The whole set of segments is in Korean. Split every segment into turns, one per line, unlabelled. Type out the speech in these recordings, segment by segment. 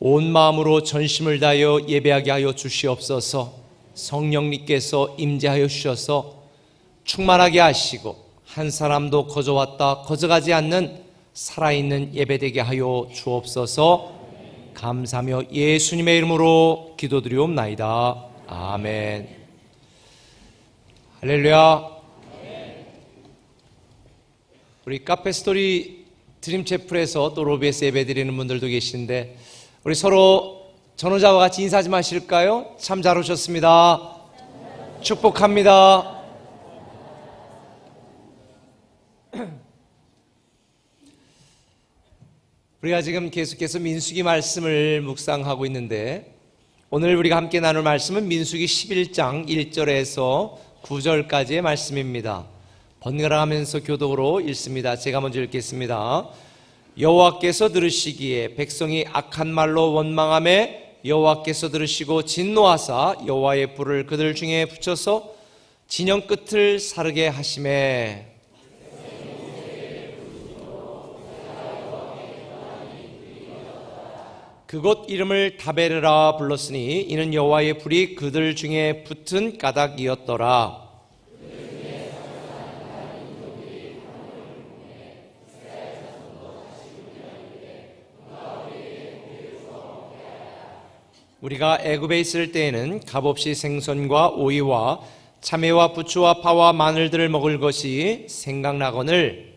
온 마음으로 전심을 다하여 예배하게 하여 주시옵소서. 성령님께서 임재하여 주셔서 충만하게 하시고 한 사람도 거저왔다 거저가지 않는 살아있는 예배되게 하여 주옵소서. 감사하며 예수님의 이름으로 기도드리옵나이다. 아멘. 할렐루야. 우리 카페스토리 드림채플에서 또 로비에서 예배드리는 분들도 계신데 우리 서로 전호자와 같이 인사 좀 하실까요? 참 잘 오셨습니다. 축복합니다. 우리가 지금 계속해서 민수기 말씀을 묵상하고 있는데 오늘 우리가 함께 나눌 말씀은 민수기 11장 1절에서 9절까지의 말씀입니다. 번갈아가면서 교독으로 읽습니다. 제가 먼저 읽겠습니다. 여호와께서 들으시기에 백성이 악한 말로 원망하매 여호와께서 들으시고 진노하사 여호와의 불을 그들 중에 붙여서 진영 끝을 사르게 하시매 그곳 이름을 다베르라 불렀으니 이는 여호와의 불이 그들 중에 붙은 까닭이었더라. 우리가 애굽에 있을 때에는 값없이 생선과 오이와 참외와 부추와 파와 마늘들을 먹을 것이 생각나거늘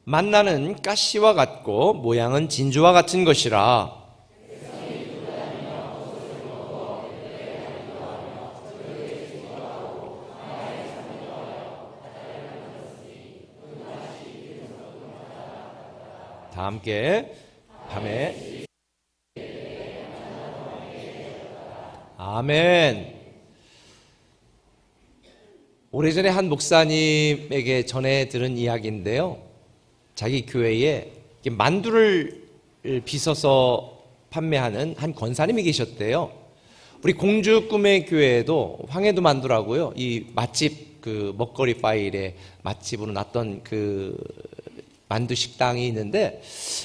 만나는 가시와 같고 모양은 진주와 같은 것이라. 다 함께 밤에 아멘. 오래전에 한 목사님에게 전해 들은 이야기인데요, 자기 교회에 만두를 빚어서 판매하는 한 권사님이 계셨대요. 우리 공주 꿈의 교회에도 황해도 만두라고요, 이 맛집 그 먹거리 파일에 맛집으로 놨던 그 만두 식당이 있는데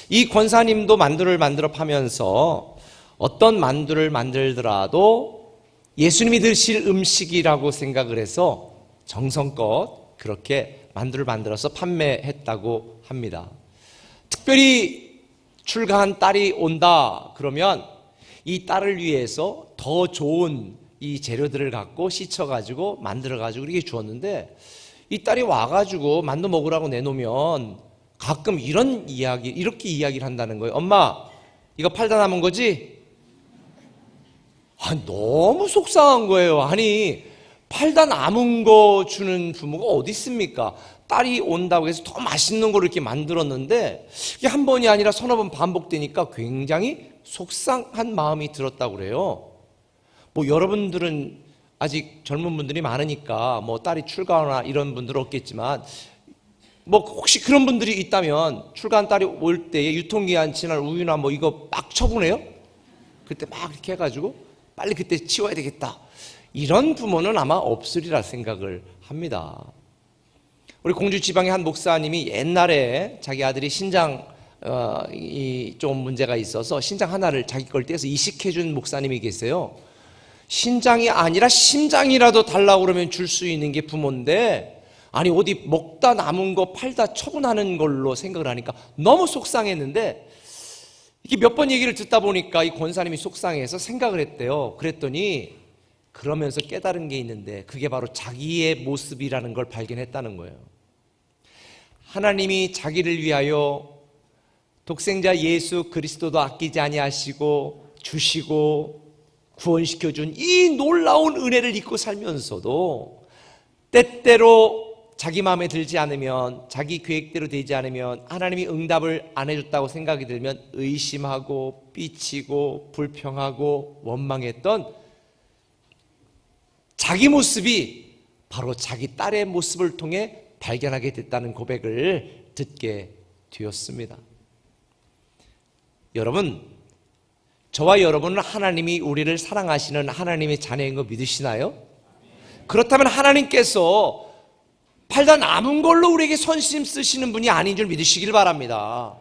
이 권사님도 만두를 만들어 파면서 어떤 만두를 만들더라도 예수님이 드실 음식이라고 생각을 해서 정성껏 그렇게 만두를 만들어서 판매했다고 합니다. 특별히 출가한 딸이 온다 그러면 이 딸을 위해서 더 좋은 이 재료들을 갖고 씻어가지고 만들어가지고 이렇게 주었는데 이 딸이 와가지고 만두 먹으라고 내놓으면 가끔 이렇게 이야기를 한다는 거예요. 엄마, 이거 팔다 남은 거지? 너무 속상한 거예요. 아니, 팔다 남은 거 주는 부모가 어디 있습니까? 딸이 온다고 해서 더 맛있는 걸 이렇게 만들었는데 이게 한 번이 아니라 서너 번 반복되니까 굉장히 속상한 마음이 들었다고 그래요. 뭐 여러분들은 아직 젊은 분들이 많으니까 뭐 딸이 출가하거나 이런 분들은 없겠지만 뭐 혹시 그런 분들이 있다면 출가한 딸이 올 때에 유통기한 지난 우유나 뭐 이거 막 처분해요? 그때 막 이렇게 해가지고 빨리 그때 치워야 되겠다, 이런 부모는 아마 없으리라 생각을 합니다. 우리 공주 지방의 한 목사님이 옛날에 자기 아들이 신장 좀 문제가 있어서 신장 하나를 자기 걸 떼서 이식해준 목사님이 계세요. 신장이 아니라 심장이라도 달라고 그러면 줄 수 있는 게 부모인데 아니 어디 먹다 남은 거 팔다 처분하는 걸로 생각을 하니까 너무 속상했는데 이게 몇 번 얘기를 듣다 보니까 이 권사님이 속상해서 생각을 했대요. 그랬더니 그러면서 깨달은 게 있는데 그게 바로 자기의 모습이라는 걸 발견했다는 거예요. 하나님이 자기를 위하여 독생자 예수 그리스도도 아끼지 아니하시고 주시고 구원시켜준 이 놀라운 은혜를 잊고 살면서도 때때로 자기 마음에 들지 않으면, 자기 계획대로 되지 않으면, 하나님이 응답을 안 해줬다고 생각이 들면 의심하고 삐치고 불평하고 원망했던 자기 모습이 바로 자기 딸의 모습을 통해 발견하게 됐다는 고백을 듣게 되었습니다. 여러분, 저와 여러분은 하나님이 우리를 사랑하시는 하나님의 자녀인 거 믿으시나요? 그렇다면 하나님께서 팔다 남은 걸로 우리에게 선심 쓰시는 분이 아닌 줄 믿으시길 바랍니다.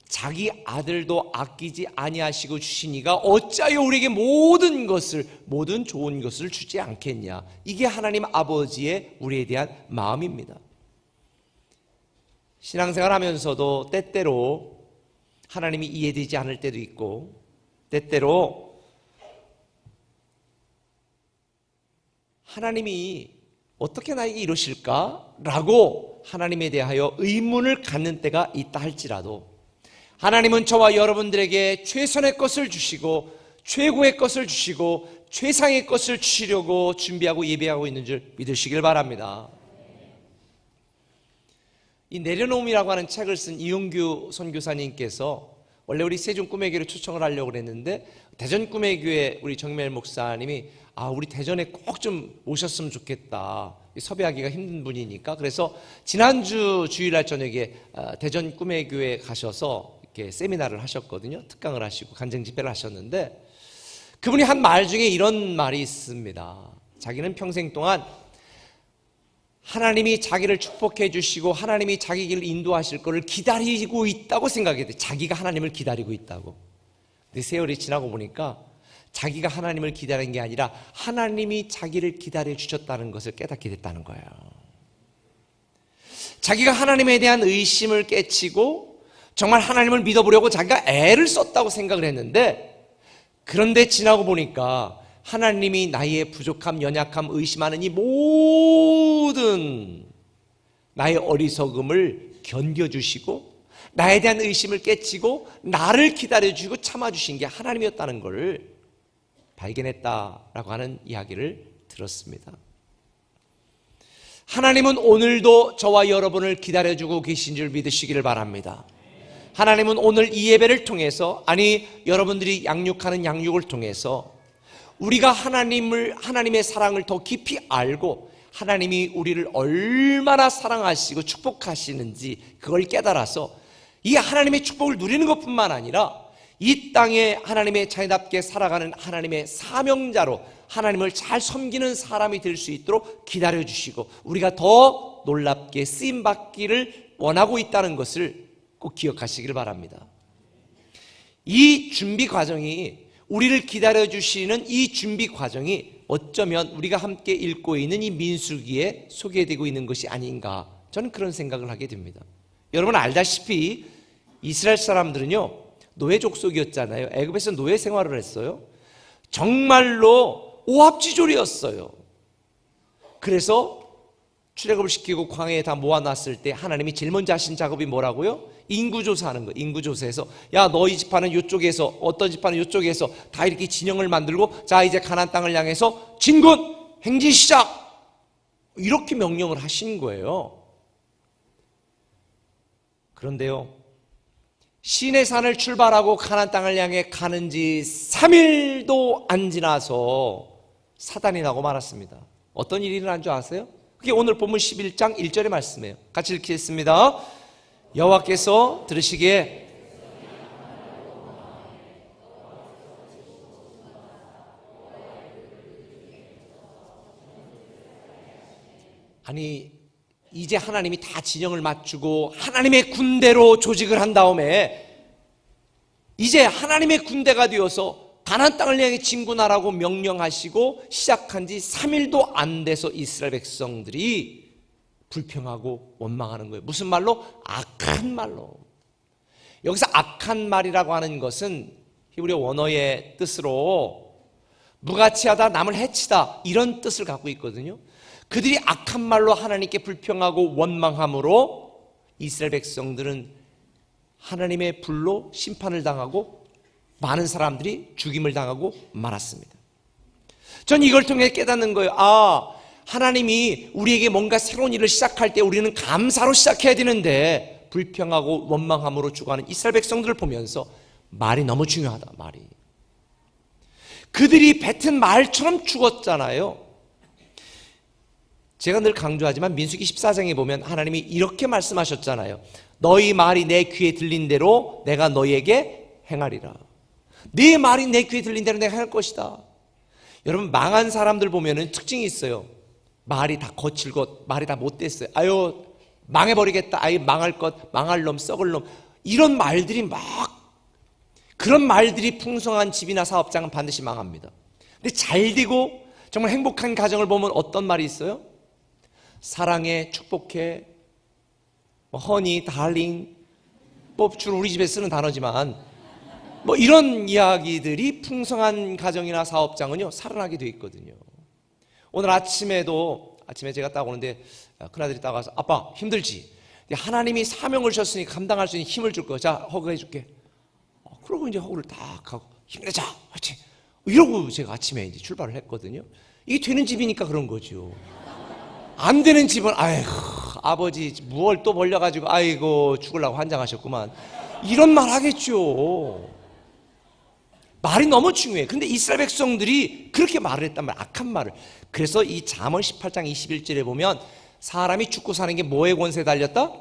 자기 아들도 아끼지 아니하시고 주시니가 어찌하여 우리에게 모든 것을, 모든 좋은 것을 주지 않겠냐. 이게 하나님 아버지의 우리에 대한 마음입니다. 신앙생활 하면서도 때때로 하나님이 이해되지 않을 때도 있고, 때때로 하나님이 어떻게 나에게 이러실까? 라고 하나님에 대하여 의문을 갖는 때가 있다 할지라도, 하나님은 저와 여러분들에게 최선의 것을 주시고 최고의 것을 주시고 최상의 것을 주시려고 준비하고 예배하고 있는 줄 믿으시길 바랍니다. 이 내려놓음이라고 하는 책을 쓴 이용규 선교사님께서 원래 우리 세종 꿈의교회를 초청을 하려고 그랬는데, 대전 꿈의교회 우리 정멜 목사님이 우리 대전에 꼭 좀 오셨으면 좋겠다, 섭외하기가 힘든 분이니까. 그래서 지난주 주일날 저녁에 대전 꿈의교회 가셔서 이렇게 세미나를 하셨거든요. 특강을 하시고 간증 집회를 하셨는데, 그분이 한 말 중에 이런 말이 있습니다. 자기는 평생 동안 하나님이 자기를 축복해 주시고 하나님이 자기 길을 인도하실 것을 기다리고 있다고 생각했대. 자기가 하나님을 기다리고 있다고. 근데 세월이 지나고 보니까 자기가 하나님을 기다린 게 아니라 하나님이 자기를 기다려 주셨다는 것을 깨닫게 됐다는 거예요. 자기가 하나님에 대한 의심을 깨치고 정말 하나님을 믿어보려고 자기가 애를 썼다고 생각을 했는데, 그런데 지나고 보니까 하나님이 나의 부족함, 연약함, 의심하는 이 모든 나의 어리석음을 견뎌주시고 나에 대한 의심을 깨치고 나를 기다려주시고 참아주신 게 하나님이었다는 것을 발견했다라고 하는 이야기를 들었습니다. 하나님은 오늘도 저와 여러분을 기다려주고 계신 줄 믿으시기를 바랍니다. 하나님은 오늘 이 예배를 통해서, 여러분들이 양육하는 양육을 통해서 우리가 하나님의 사랑을 더 깊이 알고 하나님이 우리를 얼마나 사랑하시고 축복하시는지 그걸 깨달아서 이 하나님의 축복을 누리는 것뿐만 아니라 이 땅에 하나님의 자녀답게 살아가는 하나님의 사명자로 하나님을 잘 섬기는 사람이 될 수 있도록 기다려주시고 우리가 더 놀랍게 쓰임받기를 원하고 있다는 것을 꼭 기억하시길 바랍니다. 이 준비 과정이, 우리를 기다려주시는 이 준비 과정이 어쩌면 우리가 함께 읽고 있는 이 민수기에 소개되고 있는 것이 아닌가, 저는 그런 생각을 하게 됩니다. 여러분 알다시피 이스라엘 사람들은요 노예 족속이었잖아요. 애굽에서 노예 생활을 했어요. 정말로 오합지졸이었어요. 그래서 출애굽을 시키고 광야에 다 모아놨을 때 하나님이 제일 먼저 하신 작업이 뭐라고요? 인구조사하는 거예요. 인구조사해서 야 너희 지파는 이쪽에서, 어떤 지파는 이쪽에서 다 이렇게 진영을 만들고 자 이제 가나안 땅을 향해서 진군 행진 시작, 이렇게 명령을 하신 거예요. 그런데요 시내산을 출발하고 가나안 땅을 향해 가는 지 3일도 안 지나서 사단이 나고 말았습니다. 어떤 일이 일어난 줄 아세요? 그게 오늘 본문 11장 1절의 말씀이에요. 같이 읽겠습니다. 여호와께서 들으시기에 이제 하나님이 다 진영을 맞추고 하나님의 군대로 조직을 한 다음에 이제 하나님의 군대가 되어서 가나안 땅을 향해 진군하라고 명령하시고 시작한 지 3일도 안 돼서 이스라엘 백성들이 불평하고 원망하는 거예요. 무슨 말로? 악한 말로. 여기서 악한 말이라고 하는 것은 히브리어 원어의 뜻으로 무가치하다, 남을 해치다, 이런 뜻을 갖고 있거든요. 그들이 악한 말로 하나님께 불평하고 원망함으로 이스라엘 백성들은 하나님의 불로 심판을 당하고 많은 사람들이 죽임을 당하고 말았습니다. 전 이걸 통해 깨닫는 거예요. 하나님이 우리에게 뭔가 새로운 일을 시작할 때 우리는 감사로 시작해야 되는데 불평하고 원망함으로 죽어가는 이스라엘 백성들을 보면서 말이 너무 중요하다. 말이, 그들이 뱉은 말처럼 죽었잖아요. 제가 늘 강조하지만 민수기 14장에 보면 하나님이 이렇게 말씀하셨잖아요. 너희 말이 내 귀에 들린 대로 내가 너희에게 행하리라. 네 말이 내 귀에 들린 대로 내가 행할 것이다. 여러분 망한 사람들 보면 특징이 있어요. 말이 다 거칠고 말이 다 못됐어요. 아유 망해버리겠다. 아유 망할 것, 망할 놈, 썩을 놈. 이런 말들이 그런 말들이 풍성한 집이나 사업장은 반드시 망합니다. 근데 잘 되고 정말 행복한 가정을 보면 어떤 말이 있어요? 사랑해, 축복해, 허니, 달링, 주로 우리 집에 쓰는 단어지만 이런 이야기들이 풍성한 가정이나 사업장은요 살아나게 돼 있거든요. 오늘 아침에 제가 딱 오는데 큰아들이 딱 와서 아빠 힘들지? 하나님이 사명을 주셨으니 감당할 수 있는 힘을 줄 거야. 자 허그해 줄게. 그러고 이제 허그를 딱 하고 힘내자 그렇지 이러고 제가 아침에 이제 출발을 했거든요. 이게 되는 집이니까 그런 거죠. 안 되는 집은 아이고 아버지 무얼 또 벌려가지고 아이고 죽으려고 환장하셨구만 이런 말 하겠죠. 말이 너무 중요해. 근데 이스라엘 백성들이 그렇게 말을 했단 말이야. 악한 말을. 그래서 이 잠언 18장 21절에 보면 사람이 죽고 사는 게 뭐의 권세에 달렸다?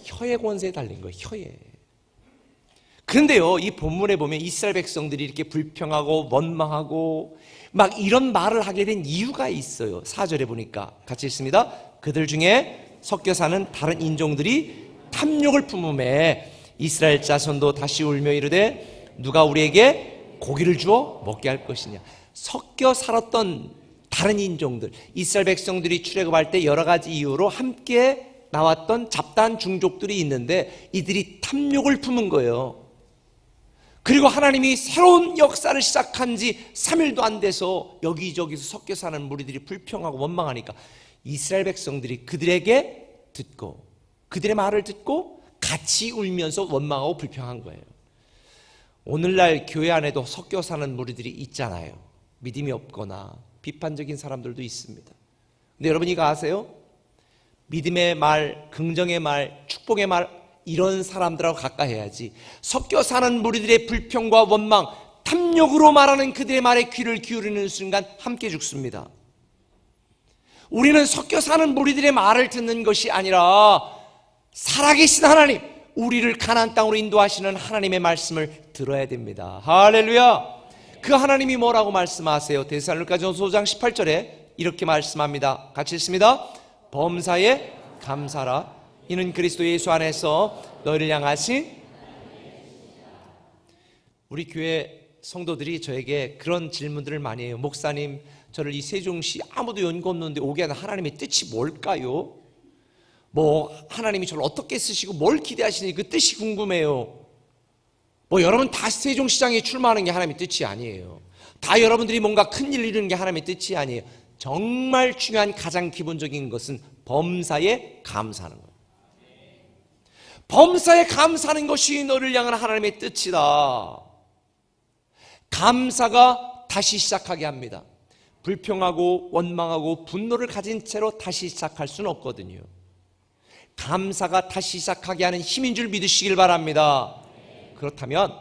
혀의 권세에 달린 거예요. 혀에. 그런데요 이 본문에 보면 이스라엘 백성들이 이렇게 불평하고 원망하고 이런 말을 하게 된 이유가 있어요. 4절에 보니까 같이 읽습니다. 그들 중에 섞여 사는 다른 인종들이 탐욕을 품음에 이스라엘 자손도 다시 울며 이르되 누가 우리에게 고기를 주어 먹게 할 것이냐. 섞여 살았던 다른 인종들, 이스라엘 백성들이 출애굽할 때 여러 가지 이유로 함께 나왔던 잡다한 중족들이 있는데 이들이 탐욕을 품은 거예요. 그리고 하나님이 새로운 역사를 시작한 지 3일도 안 돼서 여기저기서 섞여 사는 무리들이 불평하고 원망하니까 이스라엘 백성들이 그들의 말을 듣고 같이 울면서 원망하고 불평한 거예요. 오늘날 교회 안에도 섞여 사는 무리들이 있잖아요. 믿음이 없거나 비판적인 사람들도 있습니다. 근데 여러분 이거 아세요? 믿음의 말, 긍정의 말, 축복의 말 이런 사람들하고 가까이 해야지 섞여 사는 무리들의 불평과 원망, 탐욕으로 말하는 그들의 말에 귀를 기울이는 순간 함께 죽습니다. 우리는 섞여 사는 무리들의 말을 듣는 것이 아니라 살아계신 하나님, 우리를 가나안 땅으로 인도하시는 하나님의 말씀을 들어야 됩니다. 할렐루야. 그 하나님이 뭐라고 말씀하세요? 데살로니가전서 5장 18절에 이렇게 말씀합니다. 같이 읽습니다. 범사에 감사라. 이는 그리스도 예수 안에서 너희를 향하신. 우리 교회 성도들이 저에게 그런 질문들을 많이 해요. 목사님, 저를 이 세종시 아무도 연고 없는데 오게 하는 하나님의 뜻이 뭘까요? 하나님이 저를 어떻게 쓰시고 뭘 기대하시는지 그 뜻이 궁금해요. 여러분 다 세종시장에 출마하는 게 하나님의 뜻이 아니에요. 다 여러분들이 뭔가 큰일 이루는 게 하나님의 뜻이 아니에요. 정말 중요한 가장 기본적인 것은 범사에 감사하는 거예요. 범사에 감사하는 것이 너를 향한 하나님의 뜻이다. 감사가 다시 시작하게 합니다. 불평하고 원망하고 분노를 가진 채로 다시 시작할 수는 없거든요. 감사가 다시 시작하게 하는 힘인 줄 믿으시길 바랍니다. 그렇다면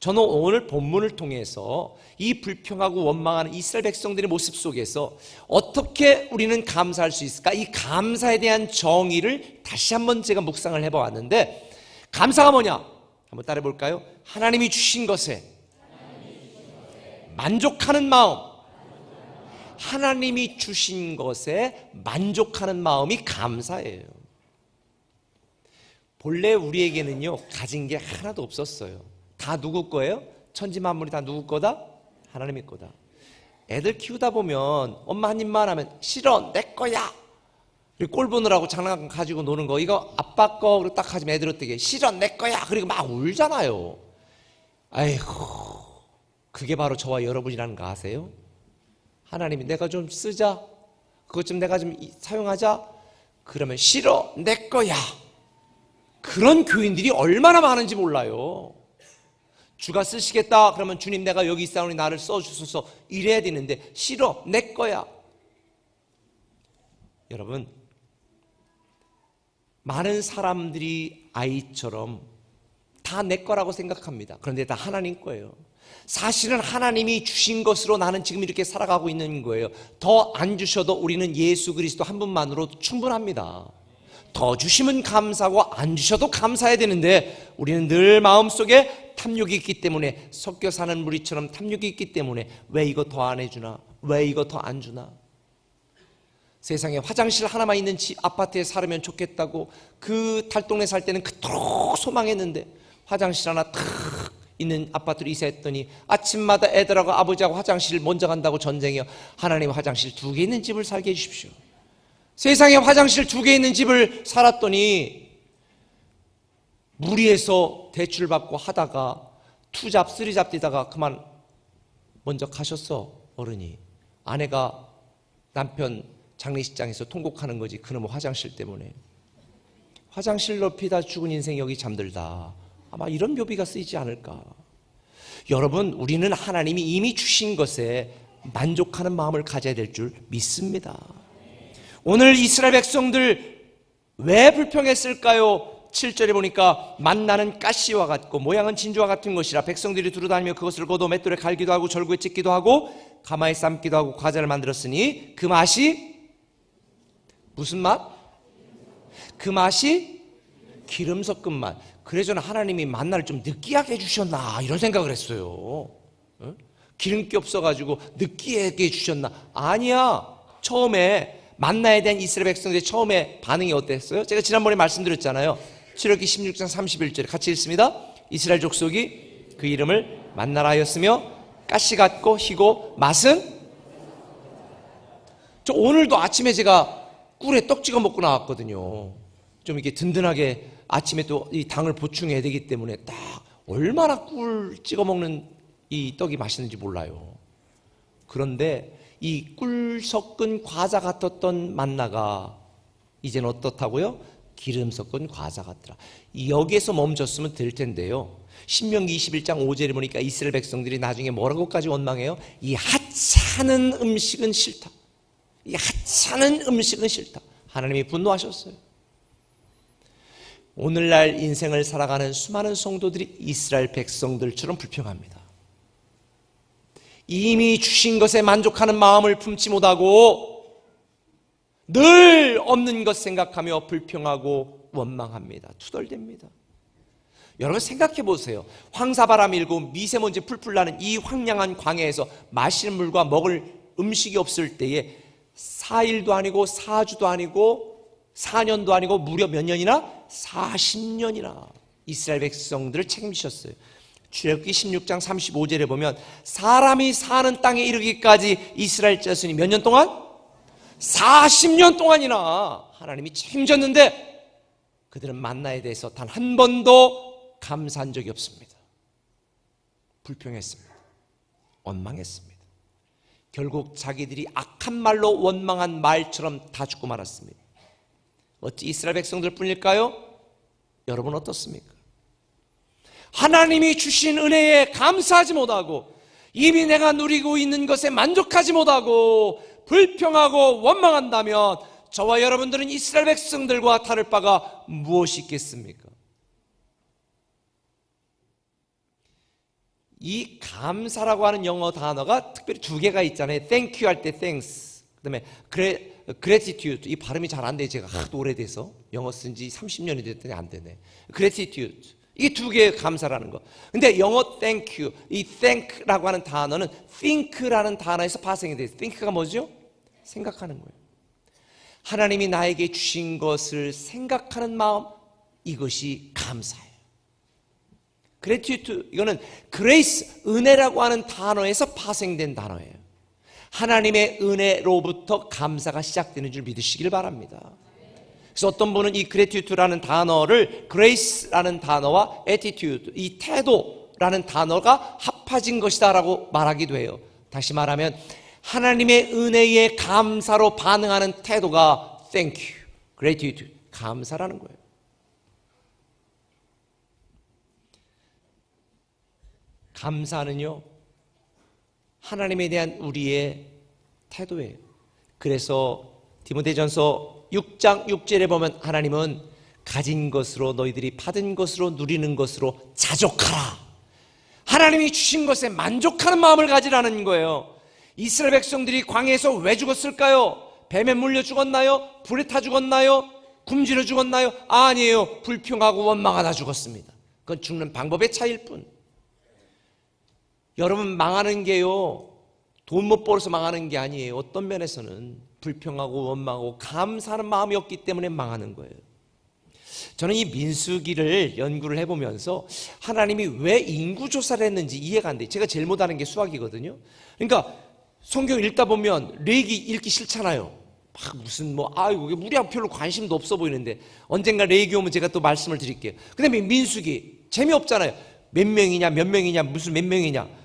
저는 오늘 본문을 통해서 이 불평하고 원망하는 이스라엘 백성들의 모습 속에서 어떻게 우리는 감사할 수 있을까? 이 감사에 대한 정의를 다시 한번 제가 묵상을 해보았는데, 감사가 뭐냐? 한번 따라해 볼까요? 하나님이 주신 것에 만족하는 마음. 하나님이 주신 것에 만족하는 마음이 감사예요. 본래 우리에게는요 가진 게 하나도 없었어요. 다 누구 거예요? 천지 만물이 다 누구 거다? 하나님의 거다. 애들 키우다 보면 엄마 한 입만 하면 싫어 내 거야. 그리고 꼴 보느라고 장난감 가지고 노는 거 이거 아빠 거 그리고 딱 하지면 애들 어떻게 싫어 내 거야. 그리고 막 울잖아요. 아이고 그게 바로 저와 여러분이라는 거 아세요? 하나님이 내가 좀 쓰자, 그것 좀 내가 좀 사용하자 그러면 싫어 내 거야. 그런 교인들이 얼마나 많은지 몰라요. 주가 쓰시겠다 그러면 주님 내가 여기 있사오니 나를 써주소서 이래야 되는데 싫어 내 거야. 여러분 많은 사람들이 아이처럼 다 내 거라고 생각합니다. 그런데 다 하나님 거예요. 사실은 하나님이 주신 것으로 나는 지금 이렇게 살아가고 있는 거예요. 더 안 주셔도 우리는 예수 그리스도 한 분만으로 충분합니다. 더 주시면 감사하고 안 주셔도 감사해야 되는데 우리는 늘 마음속에 탐욕이 있기 때문에 섞여 사는 무리처럼 탐욕이 있기 때문에 왜 이거 더 안 해주나? 왜 이거 더 안 주나? 세상에 화장실 하나만 있는 집 아파트에 살면 좋겠다고 그 달동네 살 때는 그토록 소망했는데 화장실 하나 탁 있는 아파트로 이사했더니 아침마다 애들하고 아버지하고 화장실 먼저 간다고 전쟁이요. 하나님 화장실 2개 있는 집을 살게 해주십시오. 세상에 화장실 2개 있는 집을 살았더니 무리해서 대출받고 하다가 투잡 쓰리잡 뛰다가 그만 먼저 가셨어. 어른이. 아내가 남편 장례식장에서 통곡하는 거지. 그놈의 화장실 때문에. 화장실 높이다 죽은 인생 여기 잠들다. 아마 이런 묘비가 쓰이지 않을까. 여러분, 우리는 하나님이 이미 주신 것에 만족하는 마음을 가져야 될 줄 믿습니다. 오늘 이스라엘 백성들 왜 불평했을까요? 7절에 보니까 만나는 가시와 같고 모양은 진주와 같은 것이라 백성들이 두루다니며 그것을 거둬 맷돌에 갈기도 하고 절구에 찢기도 하고 가마에 삶기도 하고 과자를 만들었으니 그 맛이 무슨 맛? 그 맛이 기름 섞은 맛. 그래서 하나님이 만나를 좀 느끼하게 해주셨나 이런 생각을 했어요. 기름기 없어가지고 느끼하게 해주셨나. 아니야. 처음에 만나에 대한 이스라엘 백성들의 처음에 반응이 어땠어요? 제가 지난번에 말씀드렸잖아요. 출애굽기 16장 31절에 같이 읽습니다. 이스라엘 족속이 그 이름을 만나라 하였으며 가시 같고 희고 맛은. 저 오늘도 아침에 제가 꿀에 떡 찍어 먹고 나왔거든요. 좀 이렇게 든든하게 아침에 또 이 당을 보충해야 되기 때문에 딱 얼마나 꿀 찍어 먹는 이 떡이 맛있는지 몰라요. 그런데 이 꿀 섞은 과자 같았던 만나가 이제는 어떻다고요? 기름 섞은 과자 같더라. 여기에서 멈췄으면 될 텐데요. 신명기 21장 5절에 보니까 이스라엘 백성들이 나중에 뭐라고까지 원망해요? 이 하찮은 음식은 싫다. 이 하찮은 음식은 싫다. 하나님이 분노하셨어요. 오늘날 인생을 살아가는 수많은 성도들이 이스라엘 백성들처럼 불평합니다. 이미 주신 것에 만족하는 마음을 품지 못하고 늘 없는 것 생각하며 불평하고 원망합니다. 투덜댑니다. 여러분 생각해 보세요. 황사바람 일고 미세먼지 풀풀 나는 이 황량한 광야에서 마시는 물과 먹을 음식이 없을 때에 4일도 아니고 4주도 아니고 4년도 아니고 무려 몇 년이나? 40년이나 이스라엘 백성들을 책임지셨어요. 출애굽기 16장 35절에 보면 사람이 사는 땅에 이르기까지 이스라엘 자손이 몇 년 동안? 40년 동안이나 하나님이 책임졌는데 그들은 만나에 대해서 단 한 번도 감사한 적이 없습니다. 불평했습니다. 원망했습니다. 결국 자기들이 악한 말로 원망한 말처럼 다 죽고 말았습니다. 어찌 이스라엘 백성들 뿐일까요? 여러분 어떻습니까? 하나님이 주신 은혜에 감사하지 못하고 이미 내가 누리고 있는 것에 만족하지 못하고 불평하고 원망한다면 저와 여러분들은 이스라엘 백성들과 다를 바가 무엇이 있겠습니까? 이 감사라고 하는 영어 단어가 특별히 2개가 있잖아요. Thank you 할 때 thanks, 그 다음에 gratitude. 이 발음이 잘 안 돼. 제가 하도 오래돼서 영어 쓴 지 30년이 됐더니 안 되네. gratitude. 이게 2개의 감사라는 거. 근데 영어 thank you, 이 thank라고 하는 단어는 think라는 단어에서 파생이 돼요. think가 뭐죠? 생각하는 거예요. 하나님이 나에게 주신 것을 생각하는 마음, 이것이 감사예요. gratitude, 이거는 grace, 은혜라고 하는 단어에서 파생된 단어예요. 하나님의 은혜로부터 감사가 시작되는 줄 믿으시길 바랍니다. 그래서 어떤 분은 이 gratitude라는 단어를 grace라는 단어와 attitude, 이 태도라는 단어가 합해진 것이다라고 말하기도 해요. 다시 말하면 하나님의 은혜에 감사로 반응하는 태도가 thank you, gratitude, 감사라는 거예요. 감사는요, 하나님에 대한 우리의 태도예요. 그래서 디모데전서 6장 6절에 보면 하나님은 가진 것으로 너희들이 받은 것으로 누리는 것으로 자족하라. 하나님이 주신 것에 만족하는 마음을 가지라는 거예요. 이스라엘 백성들이 광야에서 왜 죽었을까요? 뱀에 물려 죽었나요? 불에 타 죽었나요? 굶주려 죽었나요? 아니에요. 불평하고 원망하다 죽었습니다. 그건 죽는 방법의 차이일 뿐. 여러분 망하는 게요, 돈 못 벌어서 망하는 게 아니에요. 어떤 면에서는 불평하고 원망하고 감사하는 마음이 없기 때문에 망하는 거예요. 저는 이 민수기를 연구를 해보면서 하나님이 왜 인구조사를 했는지 이해가 안 돼요. 제가 제일 못하는 게 수학이거든요. 그러니까 성경 읽다 보면 레위기 읽기 싫잖아요. 막 무슨 아이고 우리 별로 관심도 없어 보이는데 언젠가 레위기 오면 제가 또 말씀을 드릴게요. 그다음에 민수기 재미없잖아요. 몇 명이냐 무슨 몇 명이냐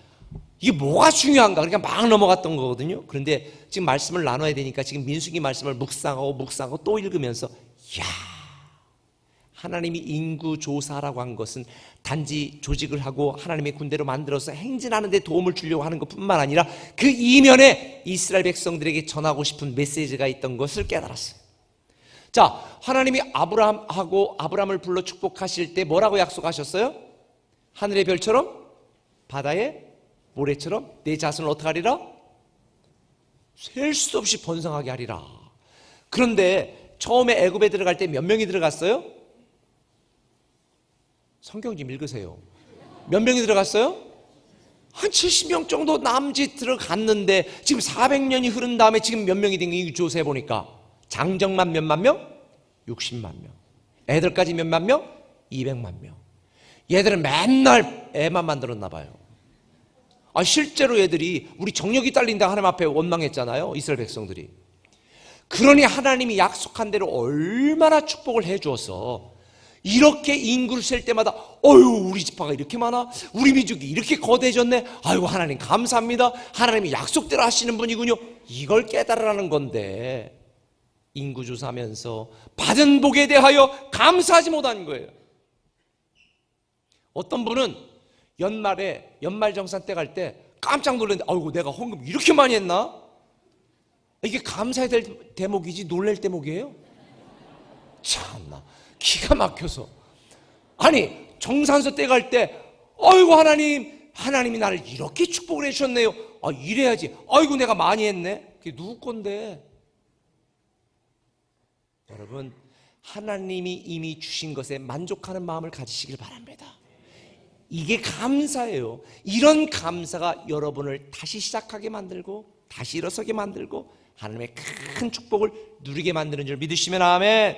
이게 뭐가 중요한가 그러니까 막 넘어갔던 거거든요. 그런데 지금 말씀을 나눠야 되니까 지금 민수기 말씀을 묵상하고 또 읽으면서 이야, 하나님이 인구조사라고 한 것은 단지 조직을 하고 하나님의 군대로 만들어서 행진하는 데 도움을 주려고 하는 것뿐만 아니라 그 이면에 이스라엘 백성들에게 전하고 싶은 메시지가 있던 것을 깨달았어요. 자, 하나님이 아브라함을 불러 축복하실 때 뭐라고 약속하셨어요? 하늘의 별처럼 바다의 모래처럼 내 자손을 어떻게 하리라? 셀 수 없이 번성하게 하리라. 그런데 처음에 애굽에 들어갈 때 몇 명이 들어갔어요? 성경 좀 읽으세요. 몇 명이 들어갔어요? 한 70명 정도 남짓 들어갔는데 지금 400년이 흐른 다음에 지금 몇 명이 된 게 조사해 보니까 장정만 몇만 명? 60만 명. 애들까지 몇만 명? 200만 명. 얘들은 맨날 애만 만들었나 봐요. 실제로 얘들이 우리 정력이 딸린다 하나님 앞에 원망했잖아요. 이스라엘 백성들이. 그러니 하나님이 약속한 대로 얼마나 축복을 해 주어서 이렇게 인구를 셀 때마다 우리 지파가 이렇게 많아? 우리 민족이 이렇게 거대해졌네? 아이고 하나님 감사합니다. 하나님이 약속대로 하시는 분이군요. 이걸 깨달으라는 건데 인구조사하면서 받은 복에 대하여 감사하지 못한 거예요. 어떤 분은 연말정산 때 갈 때 깜짝 놀랐는데 아이고 내가 헌금 이렇게 많이 했나? 이게 감사해야 될 대목이지 놀랄 대목이에요? 참나 기가 막혀서. 아니 정산서 때 갈 때 아이고 하나님이 나를 이렇게 축복을 해주셨네요. 이래야지. 아이고 내가 많이 했네. 그게 누구 건데? 여러분 하나님이 이미 주신 것에 만족하는 마음을 가지시길 바랍니다. 이게 감사예요. 이런 감사가 여러분을 다시 시작하게 만들고 다시 일어서게 만들고 하나님의 큰 축복을 누리게 만드는 줄 믿으시면 아멘.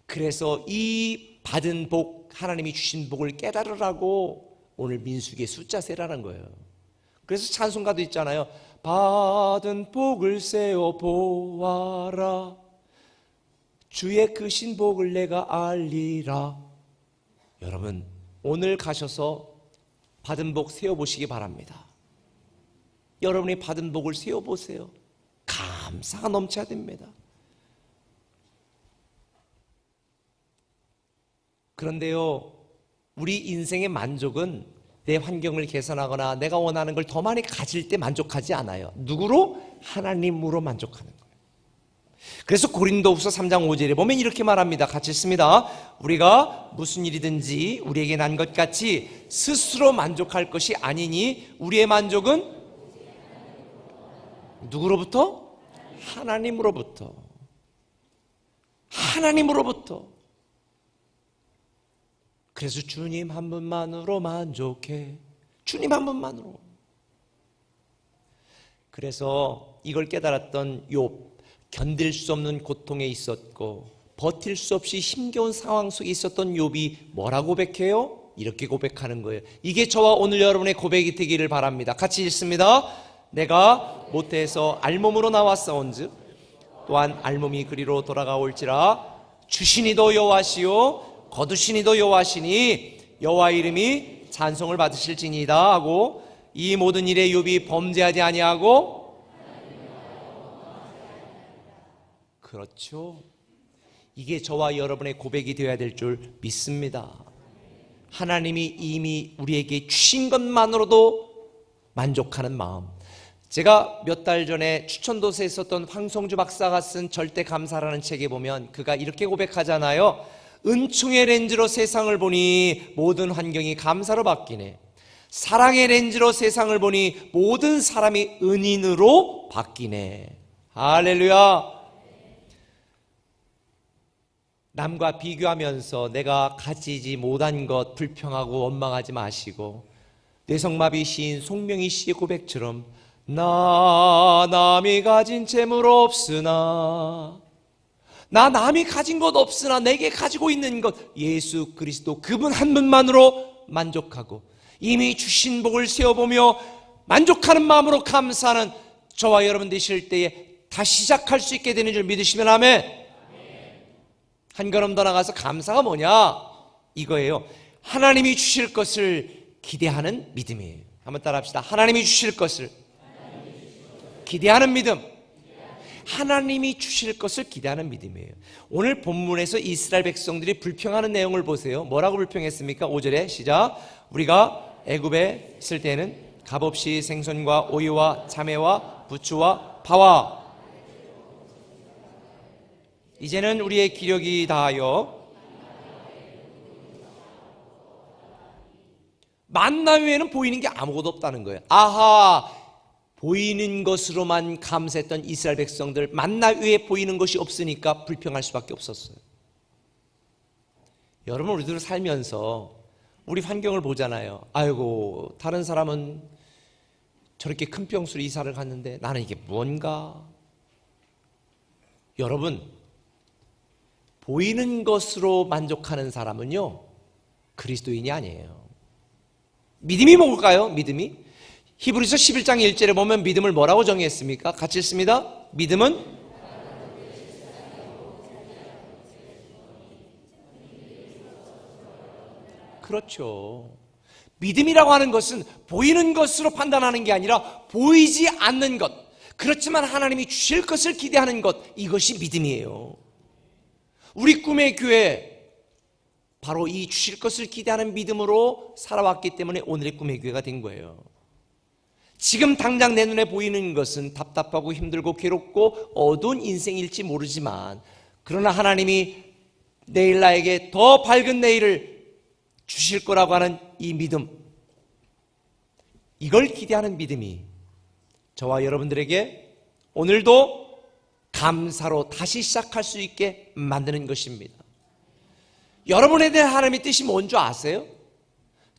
그래서 이 받은 복, 하나님이 주신 복을 깨달으라고 오늘 민수기의 숫자 세라는 거예요. 그래서 찬송가도 있잖아요. 받은 복을 세어 보아라 주의 크신 복을 내가 알리라. 여러분 오늘 가셔서 받은 복 세어보시기 바랍니다. 여러분이 받은 복을 세어보세요. 감사가 넘쳐야 됩니다. 그런데요, 우리 인생의 만족은 내 환경을 개선하거나 내가 원하는 걸 더 많이 가질 때 만족하지 않아요. 누구로? 하나님으로 만족하는 거예요. 그래서 고린도후서 3장 5절에 보면 이렇게 말합니다. 같이 읽습니다. 우리가 무슨 일이든지 우리에게 난 것 같이 스스로 만족할 것이 아니니 우리의 만족은 누구로부터? 하나님으로부터. 하나님으로부터. 그래서 주님 한 분만으로 만족해. 주님 한 분만으로. 그래서 이걸 깨달았던 욥, 견딜 수 없는 고통에 있었고 버틸 수 없이 힘겨운 상황 속에 있었던 욥이 뭐라고 고백해요? 이렇게 고백하는 거예요. 이게 저와 오늘 여러분의 고백이 되기를 바랍니다. 같이 읽습니다. 내가 모태에서 알몸으로 나왔사온즉 또한 알몸이 그리로 돌아가올지라 주시니도 여호와시요 거두시니도 여호와시니 여호와 이름이 찬송을 받으실지니이다 하고 이 모든 일에 욥이 범죄하지 아니하고. 그렇죠. 이게 저와 여러분의 고백이 되어야 될 줄 믿습니다. 하나님이 이미 우리에게 주신 것만으로도 만족하는 마음. 제가 몇 달 전에 추천도서에 있었던 황성주 박사가 쓴 절대 감사라는 책에 보면 그가 이렇게 고백하잖아요. 은총의 렌즈로 세상을 보니 모든 환경이 감사로 바뀌네. 사랑의 렌즈로 세상을 보니 모든 사람이 은인으로 바뀌네. 할렐루야. 남과 비교하면서 내가 가지지 못한 것 불평하고 원망하지 마시고 뇌성마비 시인 송명희 씨의 고백처럼 나 남이 가진 재물 없으나, 나 남이 가진 것 없으나 내게 가지고 있는 것 예수 그리스도 그분 한 분만으로 만족하고 이미 주신 복을 세어보며 만족하는 마음으로 감사하는 저와 여러분 되실 때에 다시 시작할 수 있게 되는 줄 믿으시면 아멘. 한 걸음 더 나가서 감사가 뭐냐? 이거예요. 하나님이 주실 것을 기대하는 믿음이에요. 한번 따라 합시다. 하나님이 주실 것을 기대하는 믿음. 하나님이 주실 것을 기대하는 믿음이에요. 오늘 본문에서 이스라엘 백성들이 불평하는 내용을 보세요. 뭐라고 불평했습니까? 5절에 시작. 우리가 애굽에 있을 때는 값없이 생선과 오이와 자매와 부추와 파와, 이제는 우리의 기력이 다하여 만나 외에는 보이는 게 아무것도 없다는 거예요. 아하, 보이는 것으로만 감사했던 이스라엘 백성들, 만나 외에 보이는 것이 없으니까 불평할 수밖에 없었어요. 여러분, 우리들 살면서 우리 환경을 보잖아요. 아이고, 다른 사람은 저렇게 큰 평수로 이사를 갔는데 나는 이게 뭔가. 여러분, 보이는 것으로 만족하는 사람은요, 그리스도인이 아니에요. 믿음이 뭘까요? 믿음이? 히브리서 11장 1절에 보면 믿음을 뭐라고 정의했습니까? 같이 읽습니다. 믿음은 그렇죠. 믿음이라고 하는 것은 보이는 것으로 판단하는 게 아니라 보이지 않는 것, 그렇지만 하나님이 주실 것을 기대하는 것, 이것이 믿음이에요. 우리 꿈의 교회, 바로 이 주실 것을 기대하는 믿음으로 살아왔기 때문에 오늘의 꿈의 교회가 된 거예요. 지금 당장 내 눈에 보이는 것은 답답하고 힘들고 괴롭고 어두운 인생일지 모르지만, 그러나 하나님이 내일 나에게 더 밝은 내일을 주실 거라고 하는 이 믿음, 이걸 기대하는 믿음이 저와 여러분들에게 오늘도 감사로 다시 시작할 수 있게 만드는 것입니다. 여러분에 대한 하나님의 뜻이 뭔 줄 아세요?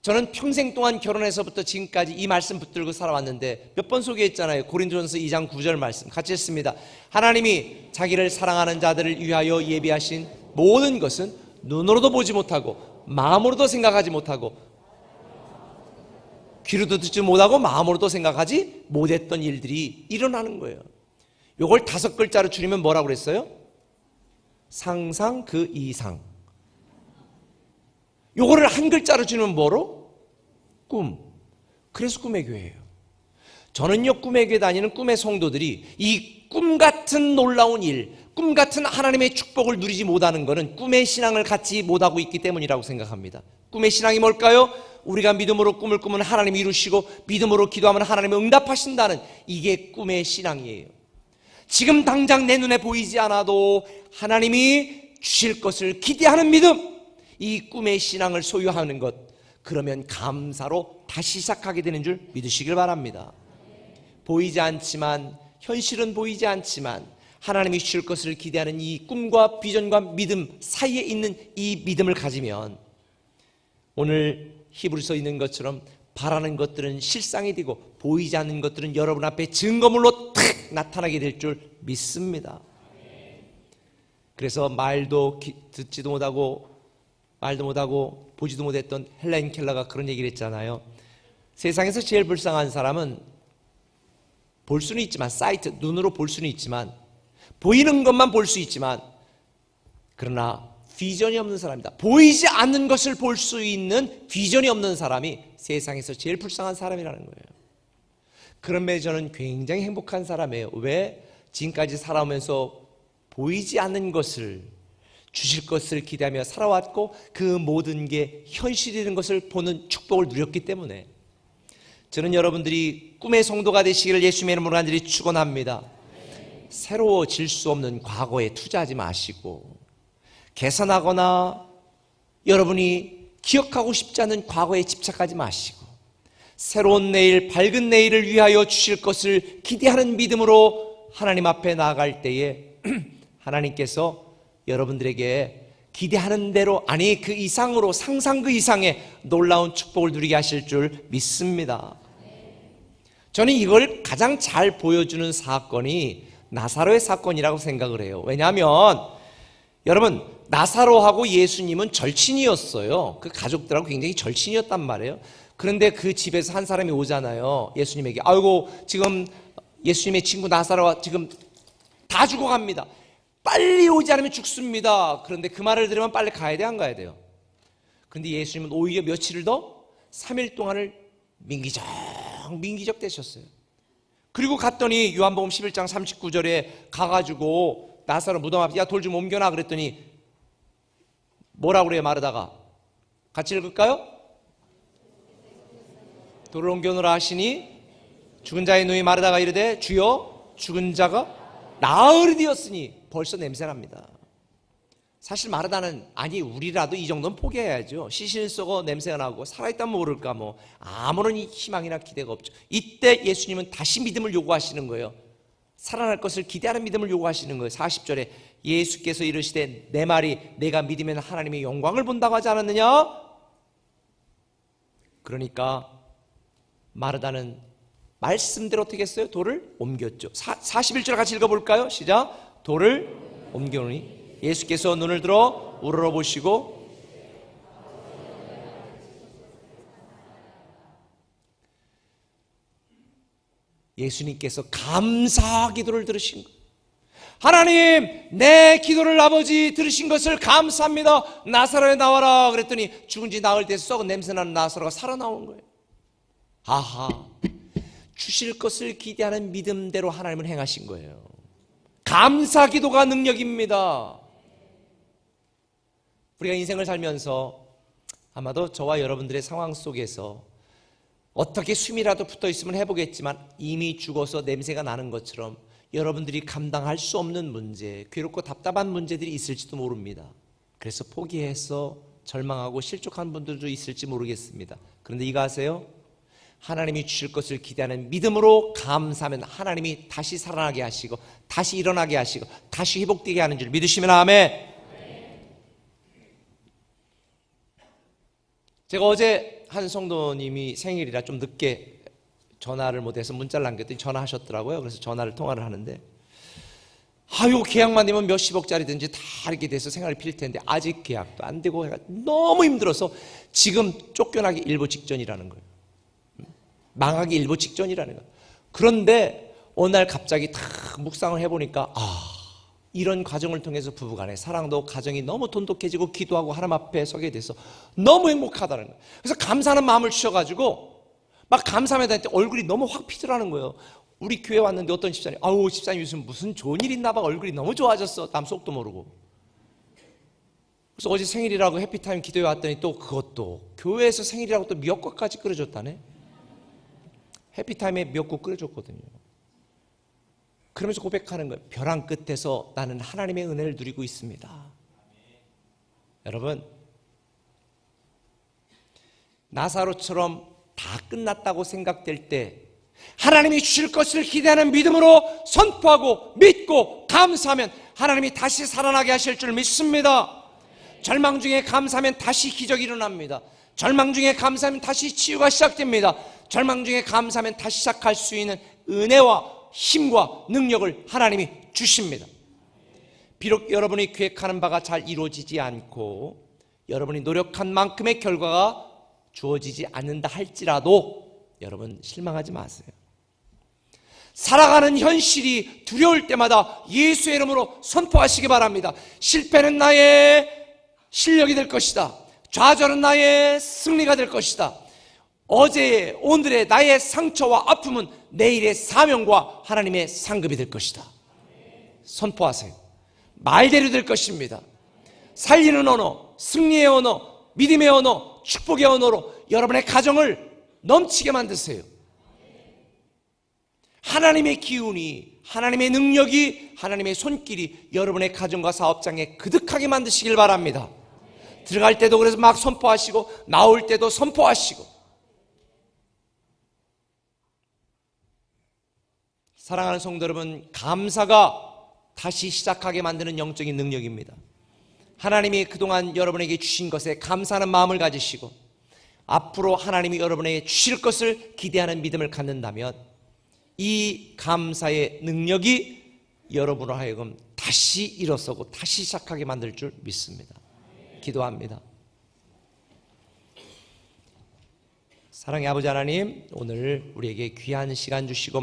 저는 평생 동안 결혼해서부터 지금까지 이 말씀 붙들고 살아왔는데 몇 번 소개했잖아요. 고린도전서 2장 9절 말씀 같이 했습니다. 하나님이 자기를 사랑하는 자들을 위하여 예비하신 모든 것은 눈으로도 보지 못하고 마음으로도 생각하지 못하고 귀로도 듣지 못하고 마음으로도 생각하지 못했던 일들이 일어나는 거예요. 요걸 5글자로 줄이면 뭐라고 그랬어요? 상상 그 이상. 요거를 한 글자로 줄이면 뭐로? 꿈. 그래서 꿈의 교회예요. 저는요, 꿈의 교회 다니는 꿈의 성도들이 이 꿈 같은 놀라운 일, 꿈 같은 하나님의 축복을 누리지 못하는 것은 꿈의 신앙을 갖지 못하고 있기 때문이라고 생각합니다. 꿈의 신앙이 뭘까요? 우리가 믿음으로 꿈을 꾸면 하나님이 이루시고 믿음으로 기도하면 하나님이 응답하신다는, 이게 꿈의 신앙이에요. 지금 당장 내 눈에 보이지 않아도 하나님이 주실 것을 기대하는 믿음, 이 꿈의 신앙을 소유하는 것, 그러면 감사로 다시 시작하게 되는 줄 믿으시길 바랍니다. 보이지 않지만, 현실은 보이지 않지만 하나님이 주실 것을 기대하는 이 꿈과 비전과 믿음 사이에 있는 이 믿음을 가지면 오늘 히브리서에 있는 것처럼 바라는 것들은 실상이 되고 보이지 않는 것들은 여러분 앞에 증거물로 탁 나타나게 될 줄 믿습니다. 그래서 말도 듣지도 못하고 말도 못하고 보지도 못했던 헬렌 켈러가 그런 얘기를 했잖아요. 세상에서 제일 불쌍한 사람은 볼 수는 있지만, 사이트, 눈으로 볼 수는 있지만, 보이는 것만 볼 수 있지만, 그러나 비전이 없는 사람이다. 보이지 않는 것을 볼 수 있는 비전이 없는 사람이 세상에서 제일 불쌍한 사람이라는 거예요. 그런 면에 저는 굉장히 행복한 사람이에요. 왜? 지금까지 살아오면서 보이지 않는 것을, 주실 것을 기대하며 살아왔고 그 모든 게 현실이 되는 것을 보는 축복을 누렸기 때문에 저는 여러분들이 꿈의 성도가 되시기를 예수님의 이름으로 간절히 축원합니다. 새로워질 수 없는 과거에 투자하지 마시고, 개선하거나 여러분이 기억하고 싶지 않은 과거에 집착하지 마시고, 새로운 내일, 밝은 내일을 위하여 주실 것을 기대하는 믿음으로 하나님 앞에 나아갈 때에 하나님께서 여러분들에게 기대하는 대로, 아니 그 이상으로, 상상 그 이상의 놀라운 축복을 누리게 하실 줄 믿습니다. 저는 이걸 가장 잘 보여주는 사건이 나사로의 사건이라고 생각을 해요. 왜냐하면 여러분, 나사로하고 예수님은 절친이었어요. 그 가족들하고 굉장히 절친이었단 말이에요. 그런데 그 집에서 한 사람이 오잖아요. 예수님에게. 아이고, 지금 예수님의 친구 나사로가 지금 다 죽어갑니다. 빨리 오지 않으면 죽습니다. 그런데 그 말을 들으면 빨리 가야 돼, 안 가야 돼요? 그런데 예수님은 오히려 며칠을 더 3일 동안을 민기적 되셨어요. 그리고 갔더니 요한복음 11장 39절에 가가지고 나사로 무덤 앞에 야, 돌 좀 옮겨놔 그랬더니 뭐라고 그래요? 마르다가 같이 읽을까요? 돌을 옮겨놓으라 하시니 죽은 자의 누이 마르다가 이르되 주여 죽은 자가 나으리되었으니 벌써 냄새납니다. 사실 마르다는 아니 우리라도 이 정도는 포기해야죠. 시신 썩어 냄새가 나고 살아있다면 모를까 뭐 아무런 희망이나 기대가 없죠. 이때 예수님은 다시 믿음을 요구하시는 거예요. 살아날 것을 기대하는 믿음을 요구하시는 거예요. 40절에 예수께서 이르시되 내 말이 내가 믿으면 하나님의 영광을 본다고 하지 않았느냐? 그러니까 마르다는 말씀대로 어떻게 했어요? 돌을 옮겼죠. 41절 같이 읽어볼까요? 시작. 돌을 옮겨오니 예수께서 눈을 들어 우러러보시고 예수님께서 감사 기도를 들으신 거예요. 하나님, 내 기도를 아버지 들으신 것을 감사합니다. 나사로에 나와라 그랬더니 죽은 지 나흘 돼서 썩은 냄새나는 나사로가 살아나온 거예요. 아하, 주실 것을 기대하는 믿음대로 하나님은 행하신 거예요. 감사 기도가 능력입니다. 우리가 인생을 살면서 아마도 저와 여러분들의 상황 속에서 어떻게 숨이라도 붙어 있으면 해보겠지만 이미 죽어서 냄새가 나는 것처럼 여러분들이 감당할 수 없는 문제, 괴롭고 답답한 문제들이 있을지도 모릅니다. 그래서 포기해서 절망하고 실족한 분들도 있을지 모르겠습니다. 그런데 이거 아세요? 하나님이 주실 것을 기대하는 믿음으로 감사하면 하나님이 다시 살아나게 하시고 다시 일어나게 하시고 다시 회복되게 하는 줄 믿으시면 아멘. 제가 어제 한 성도님이 생일이라 좀 늦게 전화를 못해서 문자를 남겼더니 전화하셨더라고요. 그래서 통화를 하는데 아유, 계약만 되면 몇십억짜리든지 다 이렇게 돼서 생활이 필 텐데 아직 계약도 안 되고 너무 힘들어서 지금 쫓겨나기 일보 직전이라는 거예요. 망하기 일보 직전이라는 거예요. 그런데 어느 날 갑자기 탁 묵상을 해보니까 이런 과정을 통해서 부부간의 사랑도 가정이 너무 돈독해지고 기도하고 하나님 앞에 서게 돼서 너무 행복하다는 거예요. 그래서 감사하는 마음을 주셔가지고 막 감사하며 다닐 때 얼굴이 너무 확 피더라는 거예요. 우리 교회 왔는데 어떤 집사님, 아우 집사님 요즘 무슨 좋은 일 있나 봐, 얼굴이 너무 좋아졌어. 남 속도 모르고. 그래서 어제 생일이라고 해피타임 기도회 왔더니 또 그것도 교회에서 생일이라고 또 미역국까지 끓여줬다네. 해피타임에 미역국 끓여줬거든요. 그러면서 고백하는 거예요. 벼랑 끝에서 나는 하나님의 은혜를 누리고 있습니다. 여러분, 나사로처럼 다 끝났다고 생각될 때 하나님이 주실 것을 기대하는 믿음으로 선포하고 믿고 감사하면 하나님이 다시 살아나게 하실 줄 믿습니다. 절망 중에 감사하면 다시 기적이 일어납니다. 절망 중에 감사하면 다시 치유가 시작됩니다. 절망 중에 감사하면 다시 시작할 수 있는 은혜와 힘과 능력을 하나님이 주십니다. 비록 여러분이 계획하는 바가 잘 이루어지지 않고 여러분이 노력한 만큼의 결과가 주어지지 않는다 할지라도 여러분 실망하지 마세요. 살아가는 현실이 두려울 때마다 예수의 이름으로 선포하시기 바랍니다. 실패는 나의 실력이 될 것이다. 좌절은 나의 승리가 될 것이다. 어제의 오늘의 나의 상처와 아픔은 내일의 사명과 하나님의 상급이 될 것이다. 선포하세요. 말대로 될 것입니다. 살리는 언어, 승리의 언어, 믿음의 언어, 축복의 언어로 여러분의 가정을 넘치게 만드세요. 하나님의 기운이, 하나님의 능력이, 하나님의 손길이 여러분의 가정과 사업장에 그득하게 만드시길 바랍니다. 들어갈 때도 그래서 막 선포하시고 나올 때도 선포하시고. 사랑하는 성도 여러분, 감사가 다시 시작하게 만드는 영적인 능력입니다. 하나님이 그동안 여러분에게 주신 것에 감사하는 마음을 가지시고 앞으로 하나님이 여러분에게 주실 것을 기대하는 믿음을 갖는다면 이 감사의 능력이 여러분을 하여금 다시 일어서고 다시 시작하게 만들 줄 믿습니다. 기도합니다. 사랑의 아버지 하나님, 오늘 우리에게 귀한 시간 주시고